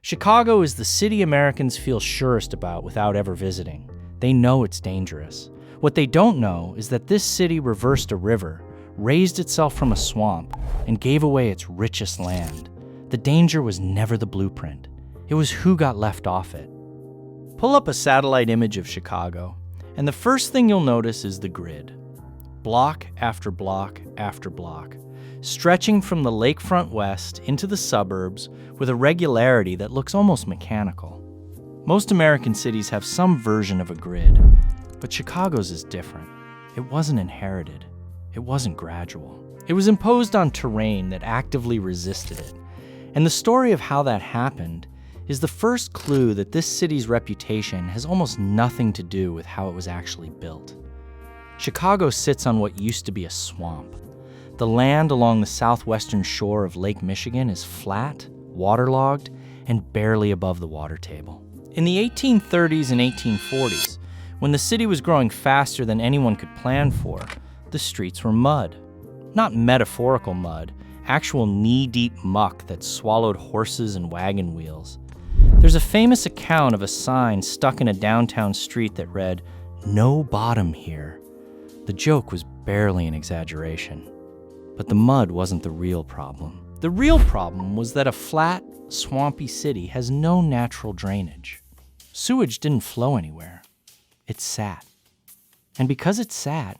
Chicago is the city Americans feel surest about without ever visiting. They know it's dangerous. What they don't know is that this city reversed a river, raised itself from a swamp, and gave away its richest land. The danger was never the blueprint. It was who got left off it. Pull up a satellite image of Chicago, and the first thing you'll notice is the grid. Block after block after block, stretching from the lakefront west into the suburbs with a regularity that looks almost mechanical. Most American cities have some version of a grid, but Chicago's is different. It wasn't inherited. It wasn't gradual. It was imposed on terrain that actively resisted it. And the story of how that happened is the first clue that this city's reputation has almost nothing to do with how it was actually built. Chicago sits on what used to be a swamp. The land along the southwestern shore of Lake Michigan is flat, waterlogged, and barely above the water table. In the 1830s and 1840s, when the city was growing faster than anyone could plan for, the streets were mud. Not metaphorical mud, actual knee-deep muck that swallowed horses and wagon wheels. There's a famous account of a sign stuck in a downtown street that read, "No bottom here." The joke was barely an exaggeration. But the mud wasn't the real problem. The real problem was that a flat, swampy city has no natural drainage. Sewage didn't flow anywhere. It sat. And because it sat,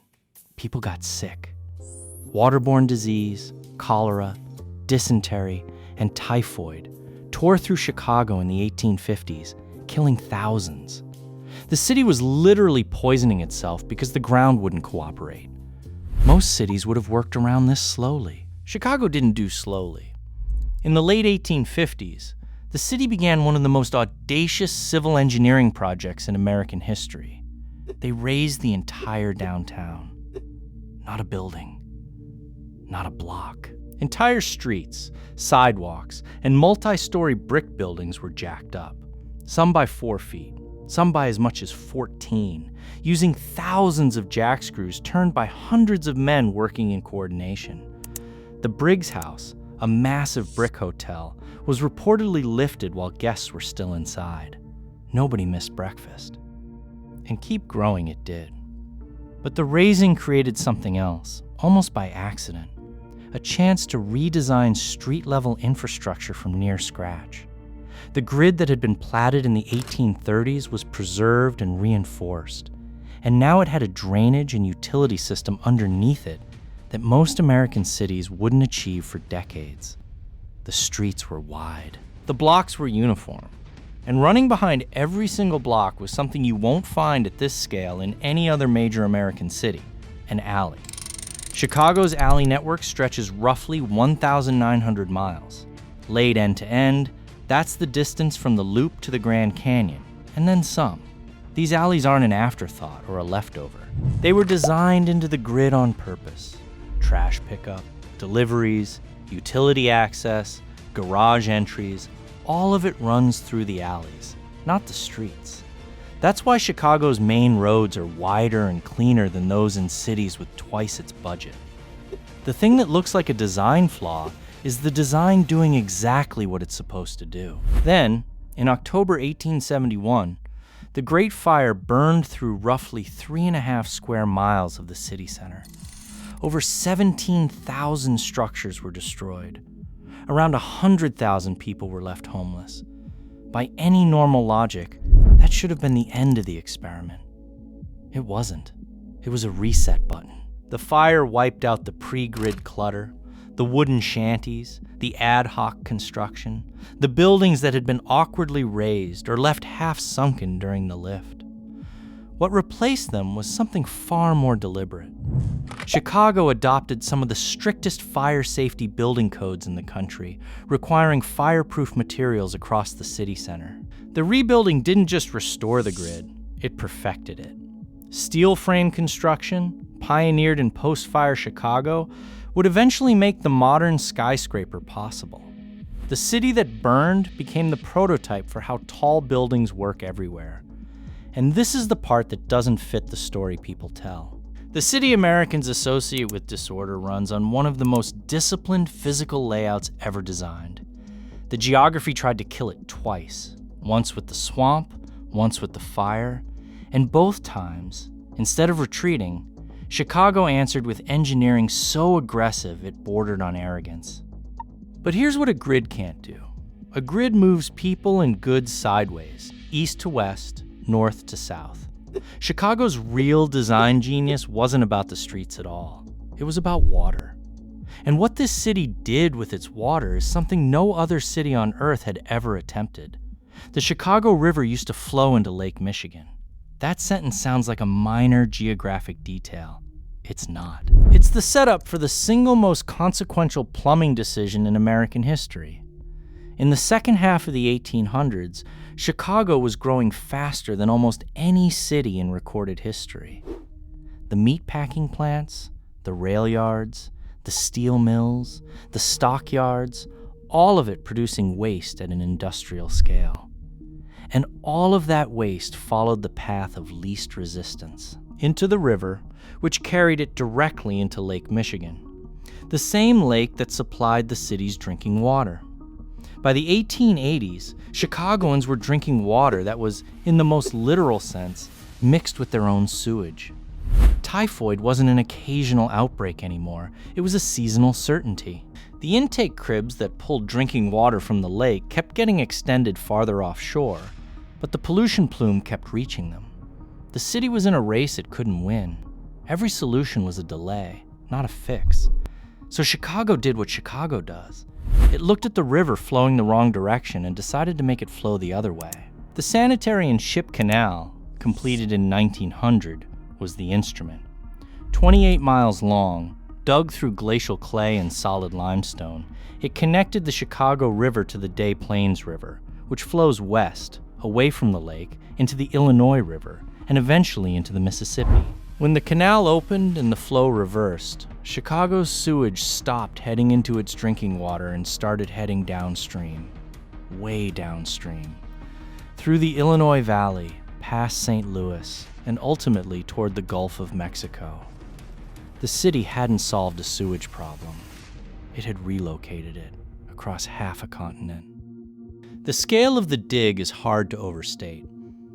people got sick. Waterborne disease, cholera, dysentery, and typhoid tore through Chicago in the 1850s, killing thousands. The city was literally poisoning itself because the ground wouldn't cooperate. Most cities would have worked around this slowly. Chicago didn't do slowly. In the late 1850s, the city began one of the most audacious civil engineering projects in American history. They razed the entire downtown. Not a building, not a block. Entire streets, sidewalks, and multi-story brick buildings were jacked up, some by 4 feet, some by as much as 14, using thousands of jack screws turned by hundreds of men working in coordination. The Briggs House, a massive brick hotel, was reportedly lifted while guests were still inside. Nobody missed breakfast. And keep growing it did. But the raising created something else, almost by accident. A chance to redesign street-level infrastructure from near scratch. The grid that had been platted in the 1830s was preserved and reinforced, and now it had a drainage and utility system underneath it that most American cities wouldn't achieve for decades. The streets were wide. The blocks were uniform, and running behind every single block was something you won't find at this scale in any other major American city, an alley. Chicago's alley network stretches roughly 1,900 miles. Laid end to end, that's the distance from the Loop to the Grand Canyon, and then some. These alleys aren't an afterthought or a leftover. They were designed into the grid on purpose. Trash pickup, deliveries, utility access, garage entries, all of it runs through the alleys, not the streets. That's why Chicago's main roads are wider and cleaner than those in cities with twice its budget. The thing that looks like a design flaw is the design doing exactly what it's supposed to do. Then, in October 1871, the Great Fire burned through roughly 3.5 square miles of the city center. Over 17,000 structures were destroyed. Around 100,000 people were left homeless. By any normal logic, that should have been the end of the experiment. It wasn't. It was a reset button. The fire wiped out the pre-grid clutter, the wooden shanties, the ad hoc construction, the buildings that had been awkwardly raised or left half sunken during the lift. What replaced them was something far more deliberate. Chicago adopted some of the strictest fire safety building codes in the country, requiring fireproof materials across the city center. The rebuilding didn't just restore the grid, it perfected it. Steel frame construction, pioneered in post-fire Chicago, would eventually make the modern skyscraper possible. The city that burned became the prototype for how tall buildings work everywhere. And this is the part that doesn't fit the story people tell. The city Americans associate with disorder runs on one of the most disciplined physical layouts ever designed. The geography tried to kill it twice, once with the swamp, once with the fire, and both times, instead of retreating, Chicago answered with engineering so aggressive it bordered on arrogance. But here's what a grid can't do. A grid moves people and goods sideways, east to west, north to south. Chicago's real design genius wasn't about the streets at all. It was about water. And what this city did with its water is something no other city on Earth had ever attempted. The Chicago River used to flow into Lake Michigan. That sentence sounds like a minor geographic detail. It's not. It's the setup for the single most consequential plumbing decision in American history. In the second half of the 1800s, Chicago was growing faster than almost any city in recorded history. The meatpacking plants, the rail yards, the steel mills, the stockyards, all of it producing waste at an industrial scale. And all of that waste followed the path of least resistance, into the river, which carried it directly into Lake Michigan, the same lake that supplied the city's drinking water. By the 1880s, Chicagoans were drinking water that was, in the most literal sense, mixed with their own sewage. Typhoid wasn't an occasional outbreak anymore, it was a seasonal certainty. The intake cribs that pulled drinking water from the lake kept getting extended farther offshore, but the pollution plume kept reaching them. The city was in a race it couldn't win. Every solution was a delay, not a fix. So Chicago did what Chicago does. It looked at the river flowing the wrong direction and decided to make it flow the other way. The Sanitary and Ship Canal, completed in 1900, was the instrument. 28 miles long, dug through glacial clay and solid limestone, it connected the Chicago River to the Des Plaines River, which flows west, away from the lake, into the Illinois River, and eventually into the Mississippi. When the canal opened and the flow reversed, Chicago's sewage stopped heading into its drinking water and started heading downstream, way downstream, through the Illinois Valley, past St. Louis, and ultimately toward the Gulf of Mexico. The city hadn't solved a sewage problem. It had relocated it across half a continent. The scale of the dig is hard to overstate.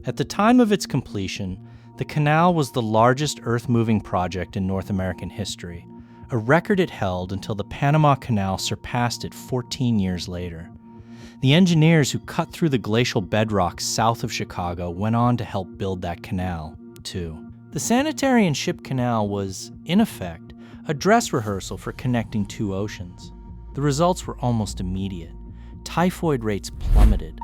At the time of its completion, the canal was the largest earth-moving project in North American history, a record it held until the Panama Canal surpassed it 14 years later. The engineers who cut through the glacial bedrock south of Chicago went on to help build that canal, too. The Sanitary and Ship Canal was, in effect, a dress rehearsal for connecting two oceans. The results were almost immediate. Typhoid rates plummeted.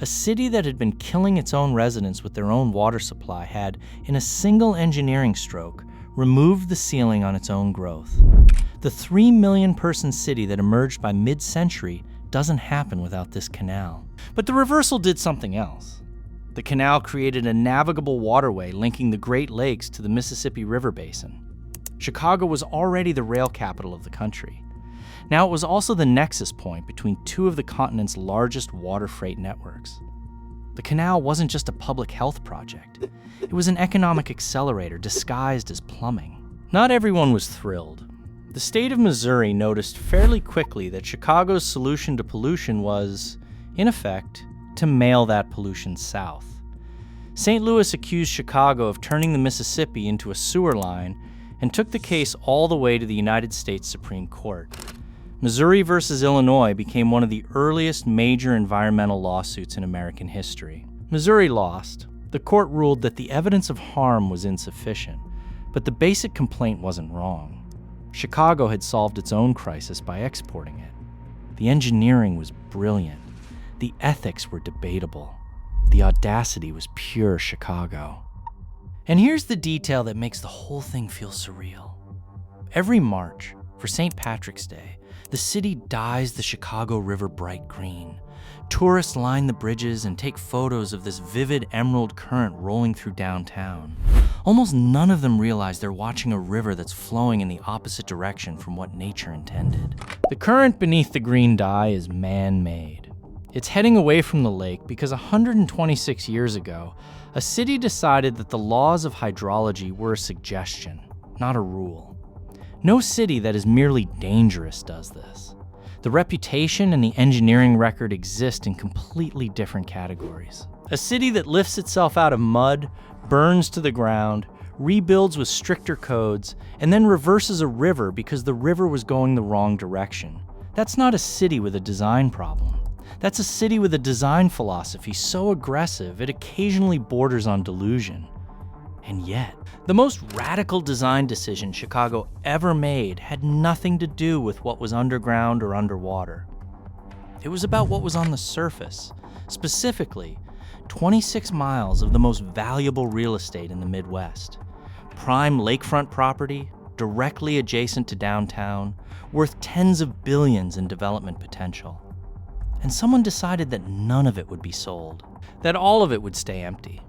A city that had been killing its own residents with their own water supply had, in a single engineering stroke, removed the ceiling on its own growth. The 3 million person city that emerged by mid-century doesn't happen without this canal. But the reversal did something else. The canal created a navigable waterway linking the Great Lakes to the Mississippi River Basin. Chicago was already the rail capital of the country. Now it was also the nexus point between two of the continent's largest water freight networks. The canal wasn't just a public health project. It was an economic accelerator disguised as plumbing. Not everyone was thrilled. The state of Missouri noticed fairly quickly that Chicago's solution to pollution was, in effect, to mail that pollution south. St. Louis accused Chicago of turning the Mississippi into a sewer line and took the case all the way to the United States Supreme Court. Missouri versus Illinois became one of the earliest major environmental lawsuits in American history. Missouri lost. The court ruled that the evidence of harm was insufficient, but the basic complaint wasn't wrong. Chicago had solved its own crisis by exporting it. The engineering was brilliant. The ethics were debatable. The audacity was pure Chicago. And here's the detail that makes the whole thing feel surreal. Every March, for St. Patrick's Day, the city dyes the Chicago River bright green. Tourists line the bridges and take photos of this vivid emerald current rolling through downtown. Almost none of them realize they're watching a river that's flowing in the opposite direction from what nature intended. The current beneath the green dye is man-made. It's heading away from the lake because 126 years ago, a city decided that the laws of hydrology were a suggestion, not a rule. No city that is merely dangerous does this. The reputation and the engineering record exist in completely different categories. A city that lifts itself out of mud, burns to the ground, rebuilds with stricter codes, and then reverses a river because the river was going the wrong direction. That's not a city with a design problem. That's a city with a design philosophy so aggressive it occasionally borders on delusion. And yet, the most radical design decision Chicago ever made had nothing to do with what was underground or underwater. It was about what was on the surface, specifically 26 miles of the most valuable real estate in the Midwest. Prime lakefront property, directly adjacent to downtown, worth tens of billions in development potential. And someone decided that none of it would be sold, that all of it would stay empty.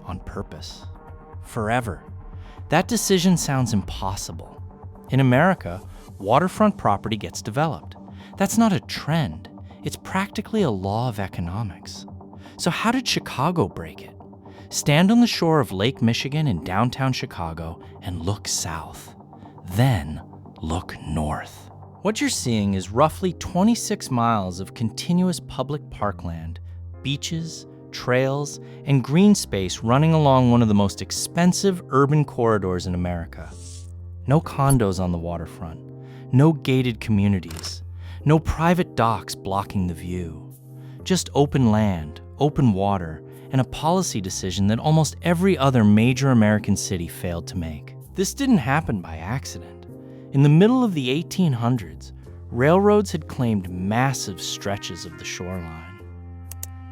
On purpose. Forever. That decision sounds impossible. In America, waterfront property gets developed. That's not a trend. It's practically a law of economics. So how did Chicago break it? Stand on the shore of Lake Michigan in downtown Chicago and look south. Then look north. What you're seeing is roughly 26 miles of continuous public parkland, beaches, trails, and green space running along one of the most expensive urban corridors in America. No condos on the waterfront, no gated communities, no private docks blocking the view. Just open land, open water, and a policy decision that almost every other major American city failed to make. This didn't happen by accident. In the middle of the 1800s, railroads had claimed massive stretches of the shoreline.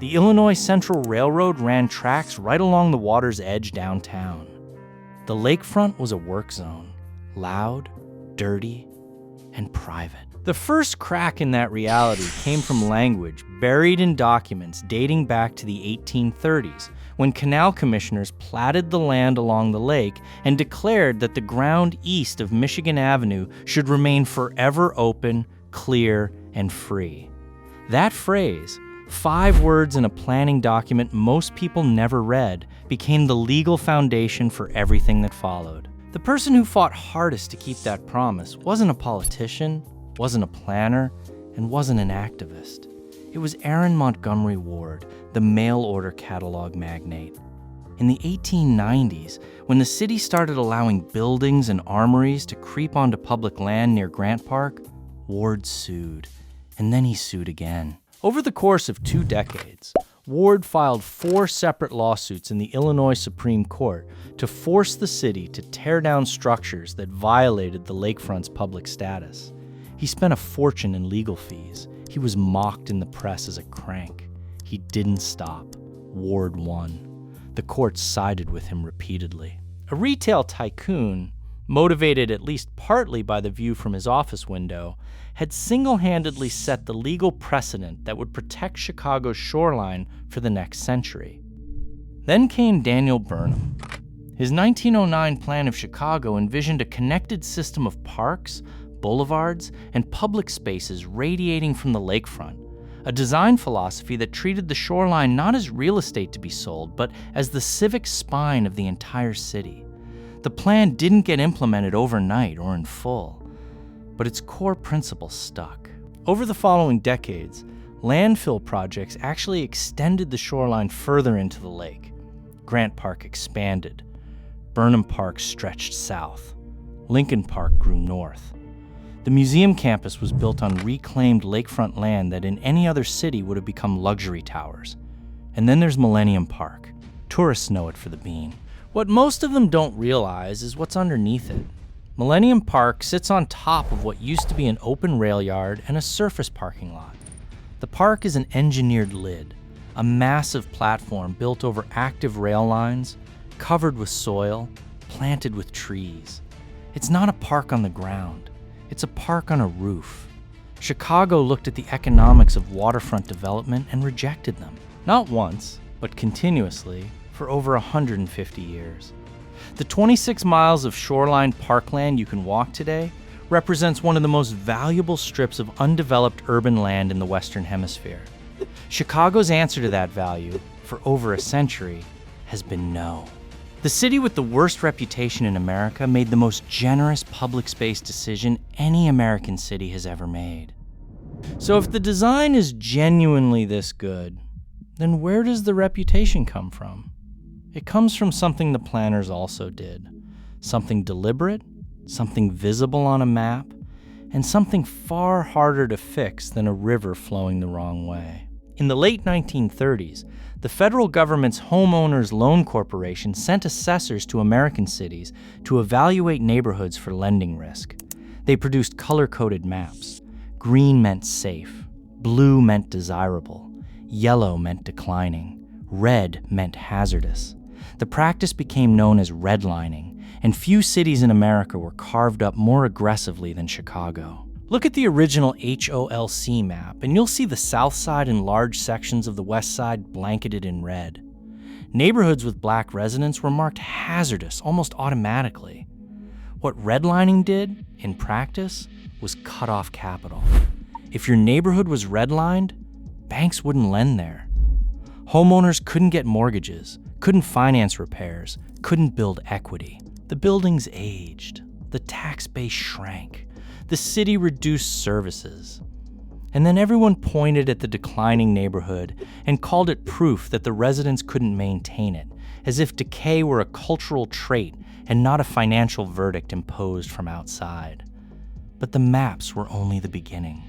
The Illinois Central Railroad ran tracks right along the water's edge downtown. The lakefront was a work zone, loud, dirty, and private. The first crack in that reality came from language buried in documents dating back to the 1830s, when canal commissioners platted the land along the lake and declared that the ground east of Michigan Avenue should remain forever open, clear, and free. That phrase, 5 words in a planning document most people never read, became the legal foundation for everything that followed. The person who fought hardest to keep that promise wasn't a politician, wasn't a planner, and wasn't an activist. It was Aaron Montgomery Ward, the mail-order catalog magnate. In the 1890s, when the city started allowing buildings and armories to creep onto public land near Grant Park, Ward sued, and then he sued again. Over the course of 2 decades, Ward filed 4 separate lawsuits in the Illinois Supreme Court to force the city to tear down structures that violated the lakefront's public status. He spent a fortune in legal fees. He was mocked in the press as a crank. He didn't stop. Ward won. The courts sided with him repeatedly. A retail tycoon, motivated at least partly by the view from his office window, had single-handedly set the legal precedent that would protect Chicago's shoreline for the next century. Then came Daniel Burnham. His 1909 plan of Chicago envisioned a connected system of parks, boulevards, and public spaces radiating from the lakefront, a design philosophy that treated the shoreline not as real estate to be sold, but as the civic spine of the entire city. The plan didn't get implemented overnight or in full, but its core principles stuck. Over the following decades, landfill projects actually extended the shoreline further into the lake. Grant Park expanded. Burnham Park stretched south. Lincoln Park grew north. The museum campus was built on reclaimed lakefront land that in any other city would have become luxury towers. And then there's Millennium Park. Tourists know it for the bean. What most of them don't realize is what's underneath it. Millennium Park sits on top of what used to be an open rail yard and a surface parking lot. The park is an engineered lid, a massive platform built over active rail lines, covered with soil, planted with trees. It's not a park on the ground. It's a park on a roof. Chicago looked at the economics of waterfront development and rejected them. Not once, but continuously, for over 150 years. The 26 miles of shoreline parkland you can walk today represents one of the most valuable strips of undeveloped urban land in the Western Hemisphere. Chicago's answer to that value, for over a century, has been no. The city with the worst reputation in America made the most generous public space decision any American city has ever made. So if the design is genuinely this good, then where does the reputation come from? It comes from something the planners also did. Something deliberate, something visible on a map, and something far harder to fix than a river flowing the wrong way. In the late 1930s, the federal government's Homeowners Loan Corporation sent assessors to American cities to evaluate neighborhoods for lending risk. They produced color-coded maps. Green meant safe, blue meant desirable, yellow meant declining, red meant hazardous. The practice became known as redlining, and few cities in America were carved up more aggressively than Chicago. Look at the original HOLC map, and you'll see the South Side and large sections of the West Side blanketed in red. Neighborhoods with black residents were marked hazardous almost automatically. What redlining did, in practice, was cut off capital. If your neighborhood was redlined, banks wouldn't lend there. Homeowners couldn't get mortgages, couldn't finance repairs, couldn't build equity. The buildings aged, the tax base shrank, the city reduced services. And then everyone pointed at the declining neighborhood and called it proof that the residents couldn't maintain it, as if decay were a cultural trait and not a financial verdict imposed from outside. But the maps were only the beginning.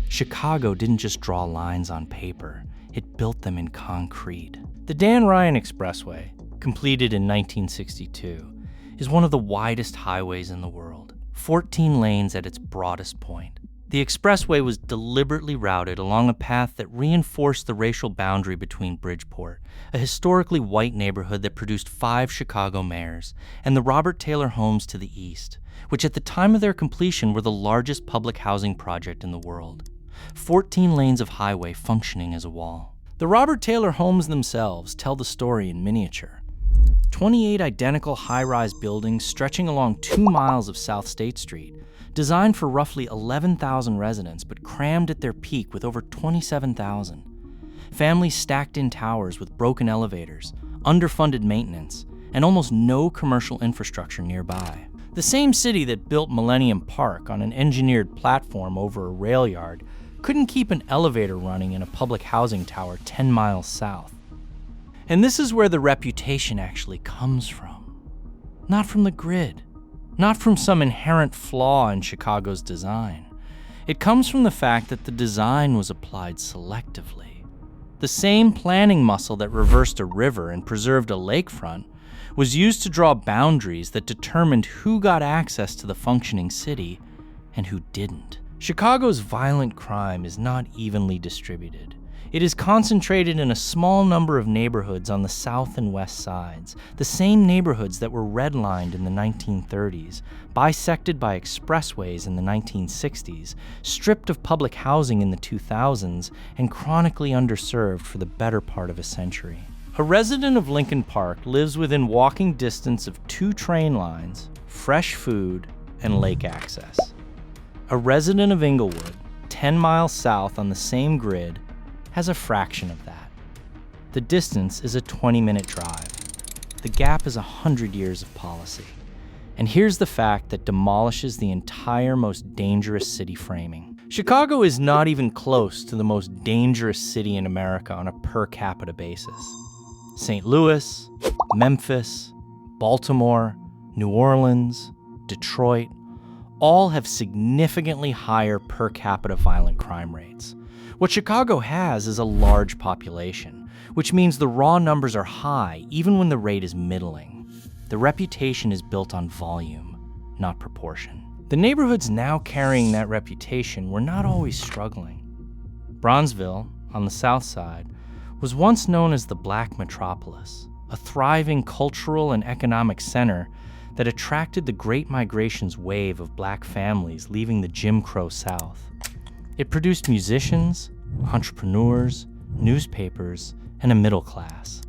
Chicago didn't just draw lines on paper, it built them in concrete. The Dan Ryan Expressway, completed in 1962, is one of the widest highways in the world, 14 lanes at its broadest point. The expressway was deliberately routed along a path that reinforced the racial boundary between Bridgeport, a historically white neighborhood that produced 5 Chicago mayors, and the Robert Taylor homes to the east, which at the time of their completion were the largest public housing project in the world. 14 lanes of highway functioning as a wall. The Robert Taylor homes themselves tell the story in miniature. 28 identical high-rise buildings stretching along 2 miles of South State Street, designed for roughly 11,000 residents, but crammed at their peak with over 27,000. Families stacked in towers with broken elevators, underfunded maintenance, and almost no commercial infrastructure nearby. The same city that built Millennium Park on an engineered platform over a rail yard couldn't keep an elevator running in a public housing tower 10 miles south. And this is where the reputation actually comes from. Not from the grid, not from some inherent flaw in Chicago's design. It comes from the fact that the design was applied selectively. The same planning muscle that reversed a river and preserved a lakefront was used to draw boundaries that determined who got access to the functioning city and who didn't. Chicago's violent crime is not evenly distributed. It is concentrated in a small number of neighborhoods on the south and west sides, the same neighborhoods that were redlined in the 1930s, bisected by expressways in the 1960s, stripped of public housing in the 2000s, and chronically underserved for the better part of a century. A resident of Lincoln Park lives within walking distance of 2 train lines, fresh food, and lake access. A resident of Inglewood, 10 miles south on the same grid, has a fraction of that. The distance is a 20-minute drive. The gap is 100 years of policy. And here's the fact that demolishes the entire most dangerous city framing. Chicago is not even close to the most dangerous city in America on a per capita basis. St. Louis, Memphis, Baltimore, New Orleans, Detroit, all have significantly higher per capita violent crime rates. What Chicago has is a large population, which means the raw numbers are high even when the rate is middling. The reputation is built on volume, not proportion. The neighborhoods now carrying that reputation were not always struggling. Bronzeville, on the south side, was once known as the Black Metropolis, a thriving cultural and economic center that attracted the Great Migration's wave of black families leaving the Jim Crow South. It produced musicians, entrepreneurs, newspapers, and a middle class.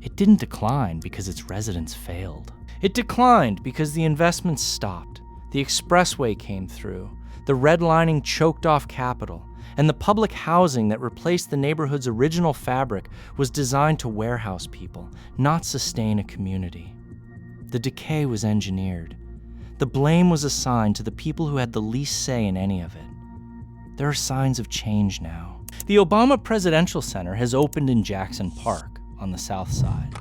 It didn't decline because its residents failed. It declined because the investments stopped, the expressway came through, the redlining choked off capital, and the public housing that replaced the neighborhood's original fabric was designed to warehouse people, not sustain a community. The decay was engineered. The blame was assigned to the people who had the least say in any of it. there are signs of change now. The Obama Presidential Center has opened in Jackson Park on the south side.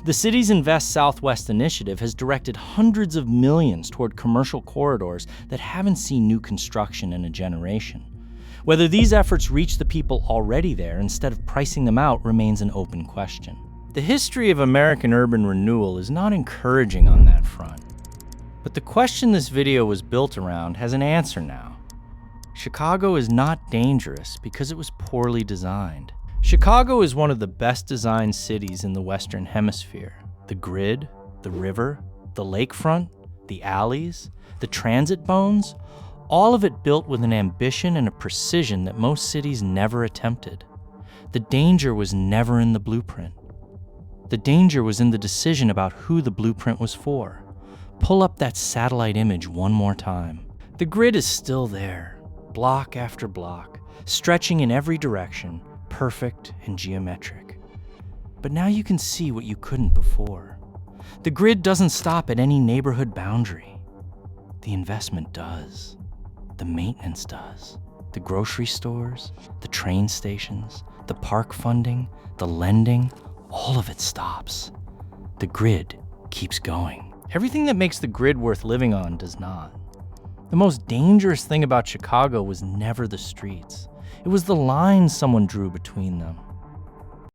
The city's Invest Southwest initiative has directed hundreds of millions toward commercial corridors that haven't seen new construction in a generation. Whether these efforts reach the people already there instead of pricing them out remains an open question. The history of American urban renewal is not encouraging on that front. But the question this video was built around has an answer now. Chicago is not dangerous because it was poorly designed. Chicago is one of the best designed cities in the Western Hemisphere. The grid, the river, the lakefront, the alleys, the transit bones, all of it built with an ambition and a precision that most cities never attempted. The danger was never in the blueprint. The danger was in the decision about who the blueprint was for. Pull up that satellite image one more time. The grid is still there, block after block, stretching in every direction, perfect and geometric. But now you can see what you couldn't before. The grid doesn't stop at any neighborhood boundary. The investment does. The maintenance does. The grocery stores, the train stations, the park funding, the lending, all of it stops. The grid keeps going. Everything that makes the grid worth living on does not. The most dangerous thing about Chicago was never the streets. It was the lines someone drew between them.